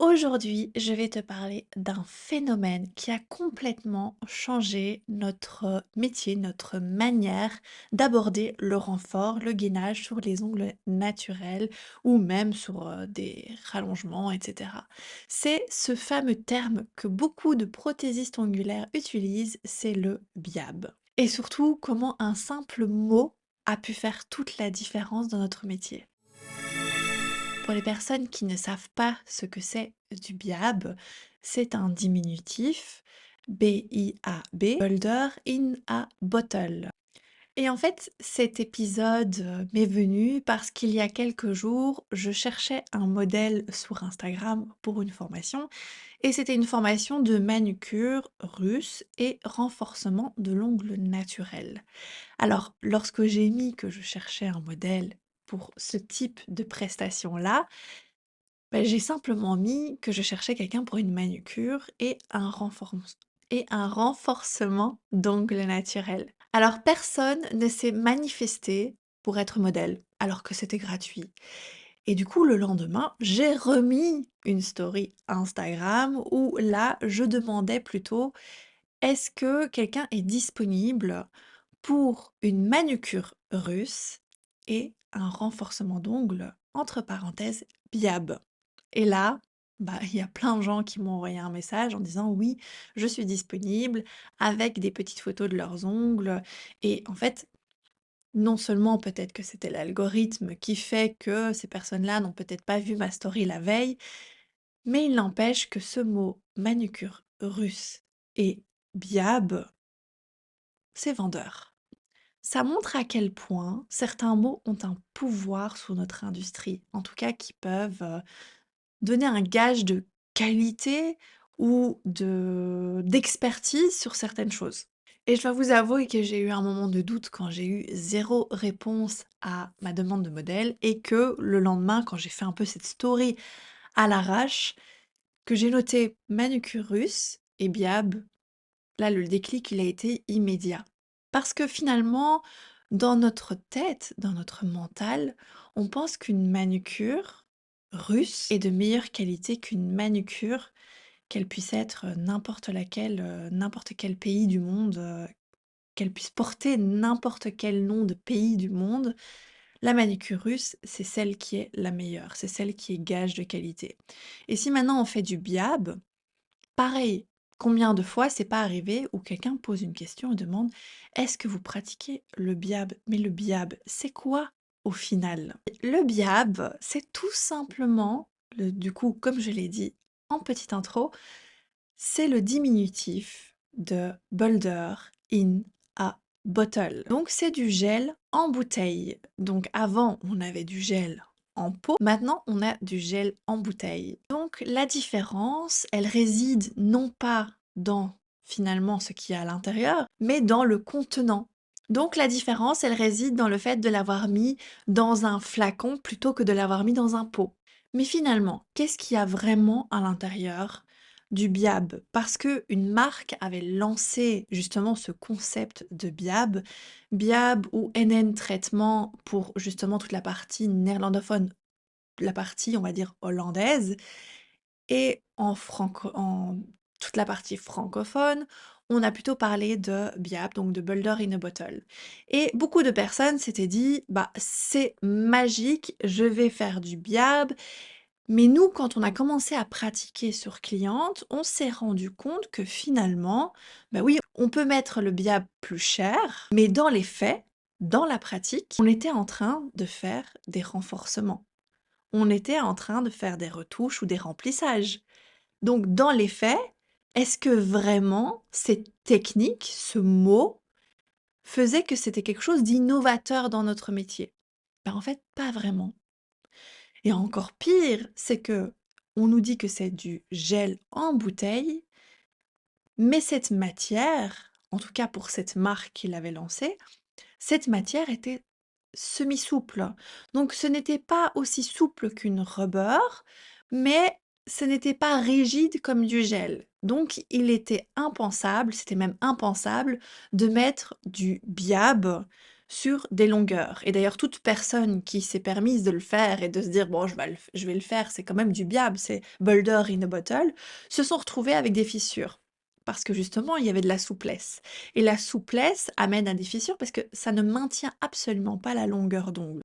Aujourd'hui, je vais te parler d'un phénomène qui a complètement changé notre métier, notre manière d'aborder le renfort, le gainage sur les ongles naturels ou même sur des rallongements, etc. C'est ce fameux terme que beaucoup de prothésistes ongulaires utilisent, c'est le BIAB. Et surtout, comment un simple mot a pu faire toute la différence dans notre métier. Pour les personnes qui ne savent pas ce que c'est du BIAB, c'est un diminutif, B-I-A-B, Boulder in a Bottle. Et en fait, cet épisode m'est venu parce qu'il y a quelques jours, je cherchais un modèle sur Instagram pour une formation, et c'était une formation de manucure russe et renforcement de l'ongle naturel. Alors, lorsque j'ai mis que je cherchais un modèle pour ce type de prestation-là, j'ai simplement mis que je cherchais quelqu'un pour une manucure et un renforcement d'ongles naturels. Alors personne ne s'est manifesté pour être modèle, alors que c'était gratuit. Et du coup, le lendemain, j'ai remis une story Instagram où là, je demandais plutôt: «Est-ce que quelqu'un est disponible pour une manucure russe et un renforcement d'ongles, entre parenthèses, BIAB?» Et là, il y a plein de gens qui m'ont envoyé un message en disant: «Oui, je suis disponible», avec des petites photos de leurs ongles. Et en fait, non seulement peut-être que c'était l'algorithme qui fait que ces personnes-là n'ont peut-être pas vu ma story la veille, mais il n'empêche que ce mot manucure russe et biab, c'est vendeur. Ça montre à quel point certains mots ont un pouvoir sur notre industrie, en tout cas qui peuvent, donner un gage de qualité ou de d'expertise sur certaines choses. Et je dois vous avouer que j'ai eu un moment de doute quand j'ai eu zéro réponse à ma demande de modèle et que le lendemain, quand j'ai fait un peu cette story à l'arrache, que j'ai noté manucure russe et biab, là, le déclic, il a été immédiat. Parce que finalement, dans notre tête, dans notre mental, on pense qu'une manucure russe est de meilleure qualité qu'une manucure, qu'elle puisse être n'importe quel pays du monde, qu'elle puisse porter n'importe quel nom de pays du monde. La manucure russe, c'est celle qui est la meilleure, c'est celle qui est gage de qualité. Et si maintenant on fait du biab, pareil, combien de fois c'est pas arrivé où quelqu'un pose une question et demande: «Est-ce que vous pratiquez le biab?» Mais le biab, c'est quoi au final? Le biab, c'est tout simplement du coup, comme je l'ai dit en petite intro, c'est le diminutif de Boulder in a Bottle. Donc c'est du gel en bouteille. Donc avant, on avait du gel en pot, maintenant on a du gel en bouteille. Donc la différence, elle réside non pas dans finalement ce qu'il y a à l'intérieur, mais dans le contenant. Donc la différence, elle réside dans le fait de l'avoir mis dans un flacon plutôt que de l'avoir mis dans un pot. Mais finalement, qu'est-ce qu'il y a vraiment à l'intérieur du BIAB? Parce que une marque avait lancé justement ce concept de BIAB, BIAB ou NN traitement pour justement toute la partie néerlandophone, la partie, on va dire, hollandaise, et en toute la partie francophone, on a plutôt parlé de BIAB, donc de Boulder in a Bottle. Et beaucoup de personnes s'étaient dit: «Bah, c'est magique, je vais faire du BIAB», mais nous, quand on a commencé à pratiquer sur cliente, on s'est rendu compte que finalement, bah oui, on peut mettre le biab plus cher, mais dans les faits, dans la pratique, on était en train de faire des renforcements. On était en train de faire des retouches ou des remplissages. Donc, dans les faits, est-ce que vraiment cette technique, ce mot, faisait que c'était quelque chose d'innovateur dans notre métier? Ben, en fait, pas vraiment. Et encore pire, c'est que on nous dit que c'est du gel en bouteille, mais cette matière, en tout cas pour cette marque qui l'avait lancé, cette matière était semi-souple. Donc ce n'était pas aussi souple qu'une rubber, mais ce n'était pas rigide comme du gel. Donc il était impensable, c'était même impensable de mettre du biab sur des longueurs. Et d'ailleurs, toute personne qui s'est permise de le faire et de se dire: «Bon, je vais le faire, c'est quand même du biab, c'est Boulder in a bottle», se sont retrouvées avec des fissures. Parce que justement, il y avait de la souplesse. Et la souplesse amène à des fissures parce que ça ne maintient absolument pas la longueur d'ongle.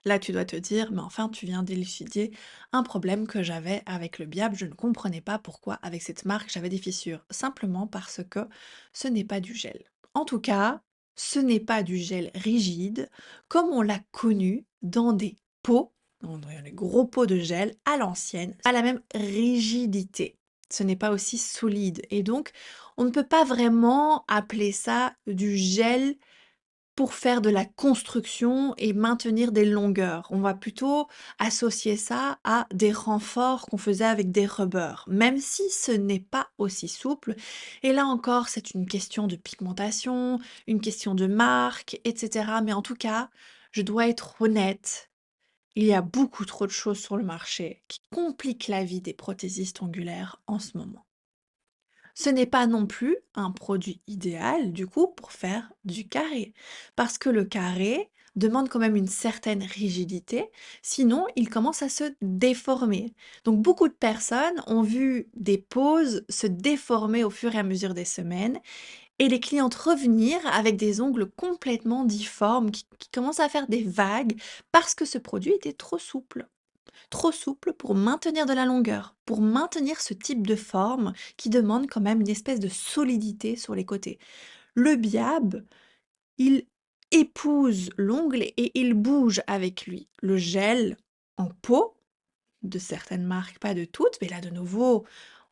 Là, tu dois te dire: «Mais enfin, tu viens d'élucider un problème que j'avais avec le biab. Je ne comprenais pas pourquoi avec cette marque j'avais des fissures». Simplement parce que ce n'est pas du gel. En tout cas, ce n'est pas du gel rigide comme on l'a connu dans des pots, dans les gros pots de gel à l'ancienne, pas la même rigidité. Ce n'est pas aussi solide et donc on ne peut pas vraiment appeler ça du gel pour faire de la construction et maintenir des longueurs. On va plutôt associer ça à des renforts qu'on faisait avec des rubbers, même si ce n'est pas aussi souple. Et là encore, c'est une question de pigmentation, une question de marque, etc. Mais en tout cas, je dois être honnête, il y a beaucoup trop de choses sur le marché qui compliquent la vie des prothésistes ongulaires en ce moment. Ce n'est pas non plus un produit idéal, du coup, pour faire du carré. Parce que le carré demande quand même une certaine rigidité, sinon il commence à se déformer. Donc beaucoup de personnes ont vu des poses se déformer au fur et à mesure des semaines et les clientes revenir avec des ongles complètement difformes qui commencent à faire des vagues parce que ce produit était trop souple. Trop souple pour maintenir de la longueur, pour maintenir ce type de forme qui demande quand même une espèce de solidité sur les côtés. Le biab, il épouse l'ongle et il bouge avec lui. Le gel en peau, de certaines marques, pas de toutes, mais là de nouveau,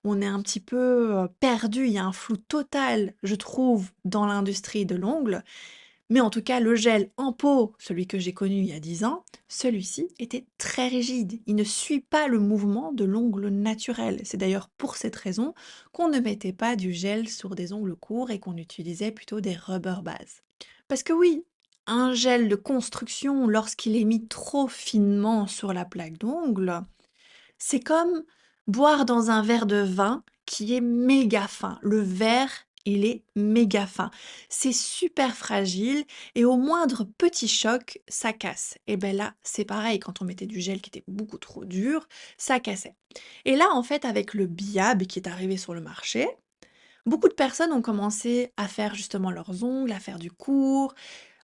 on est un petit peu perdu, il y a un flou total, je trouve, dans l'industrie de l'ongle. Mais en tout cas, le gel en pot, celui que j'ai connu il y a 10 ans, celui-ci était très rigide. Il ne suit pas le mouvement de l'ongle naturel. C'est d'ailleurs pour cette raison qu'on ne mettait pas du gel sur des ongles courts et qu'on utilisait plutôt des rubber bases. Parce que oui, un gel de construction, lorsqu'il est mis trop finement sur la plaque d'ongle, c'est comme boire dans un verre de vin qui est méga fin. Le verre, il est méga fin. C'est super fragile et au moindre petit choc, ça casse. Et ben là, c'est pareil, quand on mettait du gel qui était beaucoup trop dur, ça cassait. Et là, en fait, avec le biab qui est arrivé sur le marché, beaucoup de personnes ont commencé à faire justement leurs ongles, à faire du court,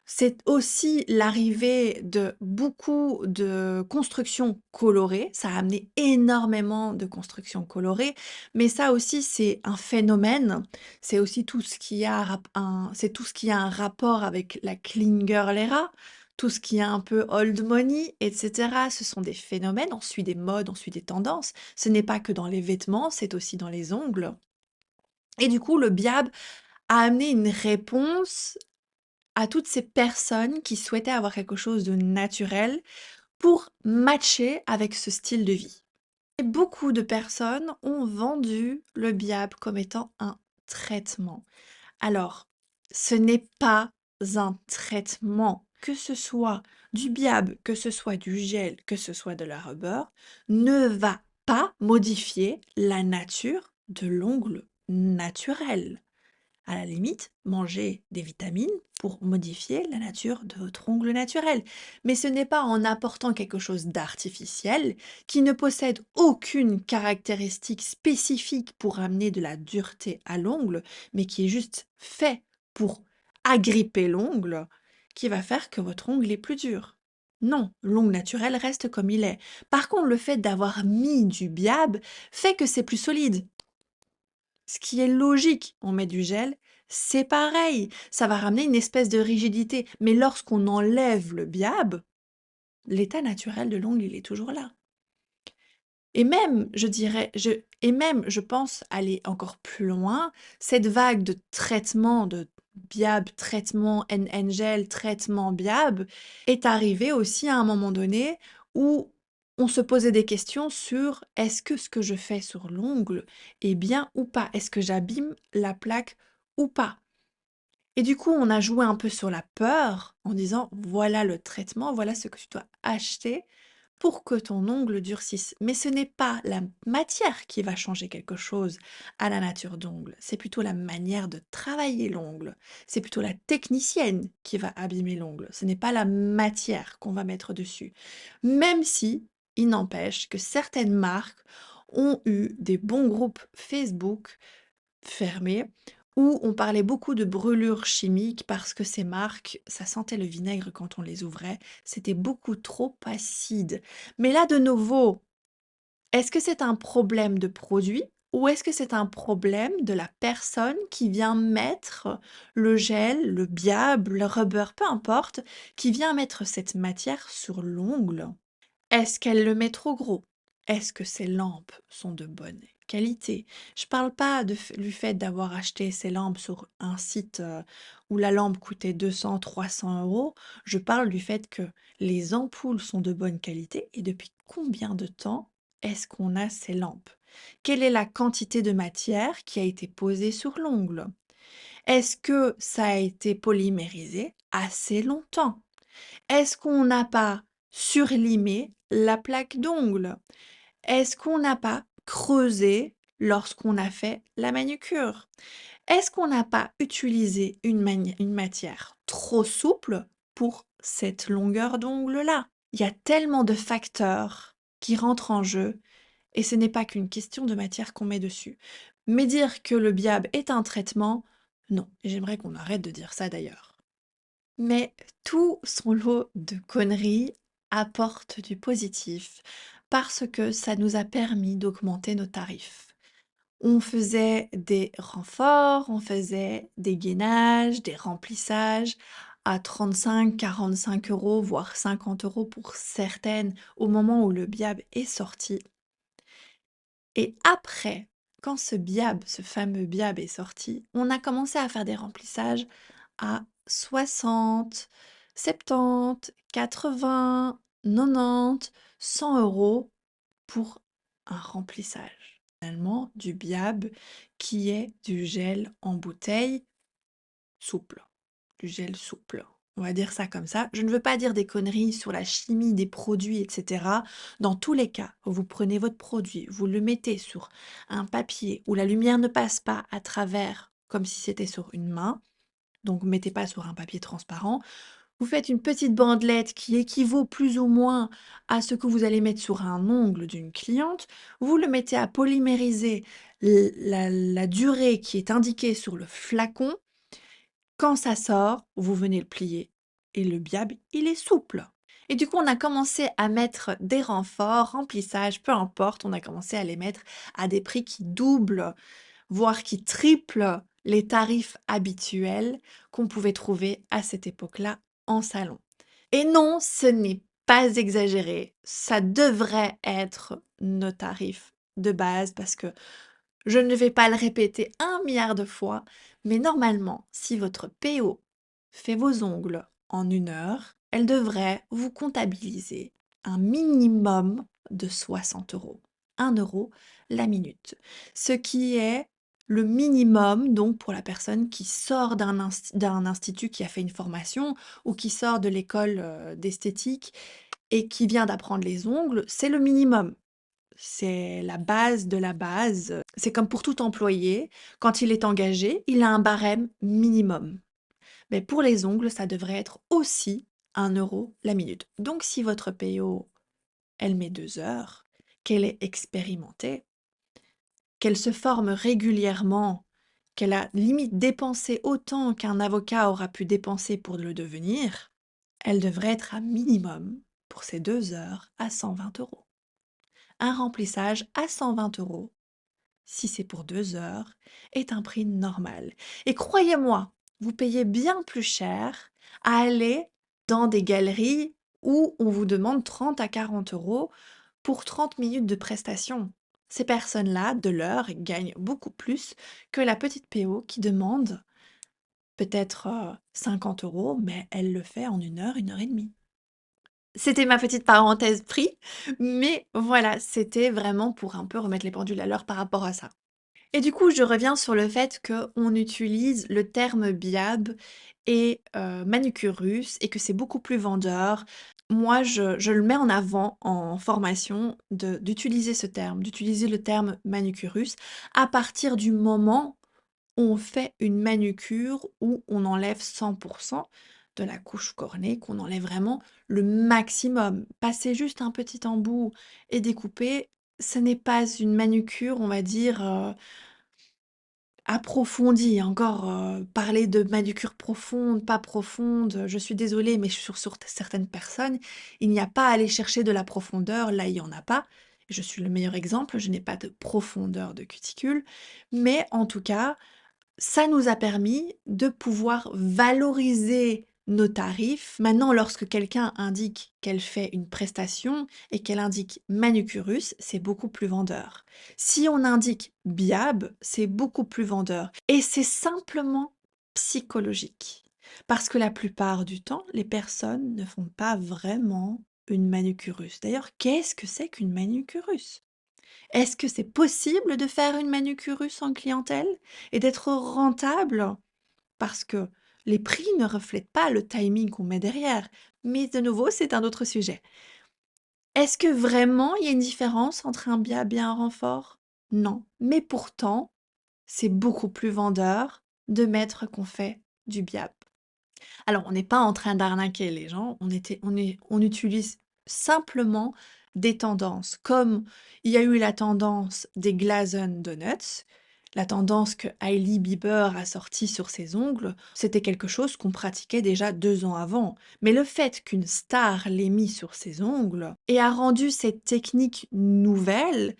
c'est aussi l'arrivée de beaucoup de constructions colorées. Ça a amené énormément de constructions colorées, mais ça aussi, c'est un phénomène. C'est aussi tout ce qui a c'est tout ce qui a un rapport avec la clean girl era, tout ce qui est un peu old money, etc. Ce sont des phénomènes. On suit des modes, on suit des tendances. Ce n'est pas que dans les vêtements, c'est aussi dans les ongles. Et du coup, le biab a amené une réponse à toutes ces personnes qui souhaitaient avoir quelque chose de naturel pour matcher avec ce style de vie. Et beaucoup de personnes ont vendu le biab comme étant un traitement. Alors, ce n'est pas un traitement. Que ce soit du biab, que ce soit du gel, que ce soit de la rubber, ne va pas modifier la nature de l'ongle naturel. À la limite, mangez des vitamines pour modifier la nature de votre ongle naturel. Mais ce n'est pas en apportant quelque chose d'artificiel qui ne possède aucune caractéristique spécifique pour amener de la dureté à l'ongle, mais qui est juste fait pour agripper l'ongle, qui va faire que votre ongle est plus dur. Non, l'ongle naturel reste comme il est. Par contre, le fait d'avoir mis du biab fait que c'est plus solide. Ce qui est logique, on met du gel, c'est pareil, ça va ramener une espèce de rigidité. Mais lorsqu'on enlève le biab, l'état naturel de l'ongle, il est toujours là. Et même, je dirais, et même, je pense aller encore plus loin, cette vague de traitement de biab, traitement gel, traitement biab, est arrivée aussi à un moment donné où on se posait des questions sur est-ce que ce que je fais sur l'ongle est bien ou pas? Est-ce que j'abîme la plaque ou pas? Et du coup, on a joué un peu sur la peur en disant voilà le traitement, voilà ce que tu dois acheter pour que ton ongle durcisse. Mais ce n'est pas la matière qui va changer quelque chose à la nature d'ongle, c'est plutôt la manière de travailler l'ongle. C'est plutôt la technicienne qui va abîmer l'ongle. Ce n'est pas la matière qu'on va mettre dessus. Même si, il n'empêche que certaines marques ont eu des bons groupes Facebook fermés où on parlait beaucoup de brûlures chimiques parce que ces marques, ça sentait le vinaigre quand on les ouvrait, c'était beaucoup trop acide. Mais là, de nouveau, est-ce que c'est un problème de produit ou est-ce que c'est un problème de la personne qui vient mettre le gel, le biab, le rubber, peu importe, qui vient mettre cette matière sur l'ongle? Est-ce qu'elle le met trop gros? Est-ce que ces lampes sont de bonne qualité? Je parle pas du fait d'avoir acheté ces lampes sur un site où la lampe coûtait 200, 300 euros. Je parle du fait que les ampoules sont de bonne qualité et depuis combien de temps est-ce qu'on a ces lampes? Quelle est la quantité de matière qui a été posée sur l'ongle? Est-ce que ça a été polymérisé assez longtemps? Est-ce qu'on n'a pas surlimé la plaque d'ongle? Est-ce qu'on n'a pas creusé lorsqu'on a fait la manucure? Est-ce qu'on n'a pas utilisé une matière trop souple pour cette longueur d'ongle-là? Il y a tellement de facteurs qui rentrent en jeu et ce n'est pas qu'une question de matière qu'on met dessus. Mais dire que le biab est un traitement, non. J'aimerais qu'on arrête de dire ça d'ailleurs. Mais tout son lot de conneries apporte du positif parce que ça nous a permis d'augmenter nos tarifs. On faisait des renforts, on faisait des gainages, des remplissages à 35, 45 euros, voire 50 € pour certaines au moment où le biab est sorti. Et après, quand ce biab, ce fameux biab est sorti, on a commencé à faire des remplissages à 60, 70, 80, 90, 100 € pour un remplissage. Finalement, du biab qui est du gel en bouteille souple, du gel souple. On va dire ça comme ça. Je ne veux pas dire des conneries sur la chimie des produits, etc. Dans tous les cas, vous prenez votre produit, vous le mettez sur un papier où la lumière ne passe pas à travers, comme si c'était sur une main. Donc, mettez pas sur un papier transparent. Vous faites une petite bandelette qui équivaut plus ou moins à ce que vous allez mettre sur un ongle d'une cliente. Vous le mettez à polymériser la durée qui est indiquée sur le flacon. Quand ça sort, vous venez le plier et le biab, il est souple. Et du coup, on a commencé à mettre des renforts, remplissage, peu importe, on a commencé à les mettre à des prix qui doublent, voire qui triplent les tarifs habituels qu'on pouvait trouver à cette époque-là en salon. Et non, ce n'est pas exagéré, ça devrait être nos tarifs de base parce que je ne vais pas le répéter 1 milliard de fois, mais normalement, si votre PO fait vos ongles en 1 heure, elle devrait vous comptabiliser un minimum de 60 €. 1 € la minute. Ce qui est le minimum donc pour la personne qui sort d'un institut qui a fait une formation ou qui sort de l'école d'esthétique et qui vient d'apprendre les ongles, c'est le minimum. C'est la base de la base. C'est comme pour tout employé, quand il est engagé, il a un barème minimum. Mais pour les ongles, ça devrait être aussi 1 € la minute. Donc si votre PO, elle met 2 heures, qu'elle est expérimentée, qu'elle se forme régulièrement, qu'elle a limite dépensé autant qu'un avocat aura pu dépenser pour le devenir, elle devrait être à minimum, pour ces 2 heures, à 120 €. Un remplissage à 120 €, si c'est pour 2 heures, est un prix normal. Et croyez-moi, vous payez bien plus cher à aller dans des galeries où on vous demande 30 à 40 € pour 30 minutes de prestation. Ces personnes-là, de l'heure, gagnent beaucoup plus que la petite PO qui demande peut-être 50 €, mais elle le fait en 1 heure et demie. C'était ma petite parenthèse prix, mais voilà, c'était vraiment pour un peu remettre les pendules à l'heure par rapport à ça. Et du coup, je reviens sur le fait qu'on utilise le terme biab et manucure russe et que c'est beaucoup plus vendeur. moi, je le mets en avant en formation d'utiliser ce terme, d'utiliser le terme manucurus à partir du moment où on fait une manucure où on enlève 100 de la couche cornée, qu'on enlève vraiment le maximum. Passer juste un petit embout et découper, ce n'est pas une manucure, on va dire, approfondie. Encore, parler de manucure profonde, pas profonde, je suis désolée, mais sur certaines personnes, il n'y a pas à aller chercher de la profondeur, là, il y en a pas. Je suis le meilleur exemple, je n'ai pas de profondeur de cuticule, mais en tout cas, ça nous a permis de pouvoir valoriser nos tarifs. Maintenant, lorsque quelqu'un indique qu'elle fait une prestation et qu'elle indique manucurus, c'est beaucoup plus vendeur. Si on indique biab, c'est beaucoup plus vendeur. Et c'est simplement psychologique. Parce que la plupart du temps, les personnes ne font pas vraiment une manucurus. D'ailleurs, qu'est-ce que c'est qu'une manucurus? Est-ce que c'est possible de faire une manucurus en clientèle et d'être rentable? Parce que les prix ne reflètent pas le timing qu'on met derrière. Mais de nouveau, c'est un autre sujet. Est-ce que vraiment il y a une différence entre un biab et un renfort? Non. Mais pourtant, c'est beaucoup plus vendeur de mettre qu'on fait du biab. Alors, on n'est pas en train d'arnaquer les gens, on utilise simplement des tendances. Comme il y a eu la tendance des Glazen Donuts, la tendance que Hailey Bieber a sortie sur ses ongles, c'était quelque chose qu'on pratiquait déjà 2 ans avant. Mais le fait qu'une star l'ait mis sur ses ongles et a rendu cette technique nouvelle,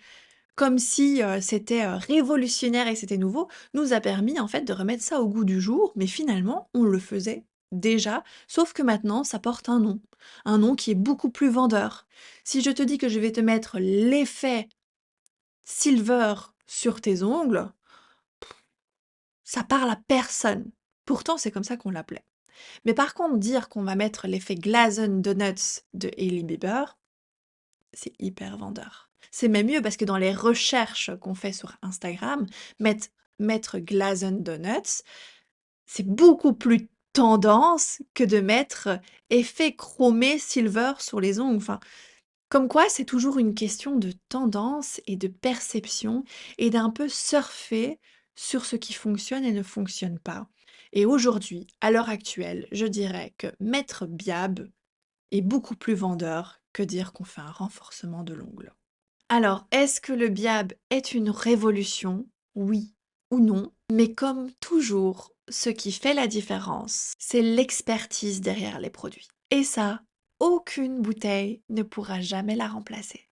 comme si, c'était, révolutionnaire et c'était nouveau, nous a permis en fait de remettre ça au goût du jour, mais finalement on le faisait déjà, sauf que maintenant ça porte un nom qui est beaucoup plus vendeur. Si je te dis que je vais te mettre l'effet silver sur tes ongles, ça parle à personne. Pourtant c'est comme ça qu'on l'appelait. Mais par contre dire qu'on va mettre l'effet Glazen Donuts de Hailey Bieber, c'est hyper vendeur. C'est même mieux parce que dans les recherches qu'on fait sur Instagram, mettre Glazen Donuts, c'est beaucoup plus tendance que de mettre effet chromé silver sur les ongles. Enfin, comme quoi, c'est toujours une question de tendance et de perception et d'un peu surfer sur ce qui fonctionne et ne fonctionne pas. Et aujourd'hui, à l'heure actuelle, je dirais que mettre Biab est beaucoup plus vendeur que dire qu'on fait un renforcement de l'ongle. Alors, est-ce que le biab est une révolution? Oui ou non? Mais comme toujours, ce qui fait la différence, c'est l'expertise derrière les produits. Et ça, aucune bouteille ne pourra jamais la remplacer.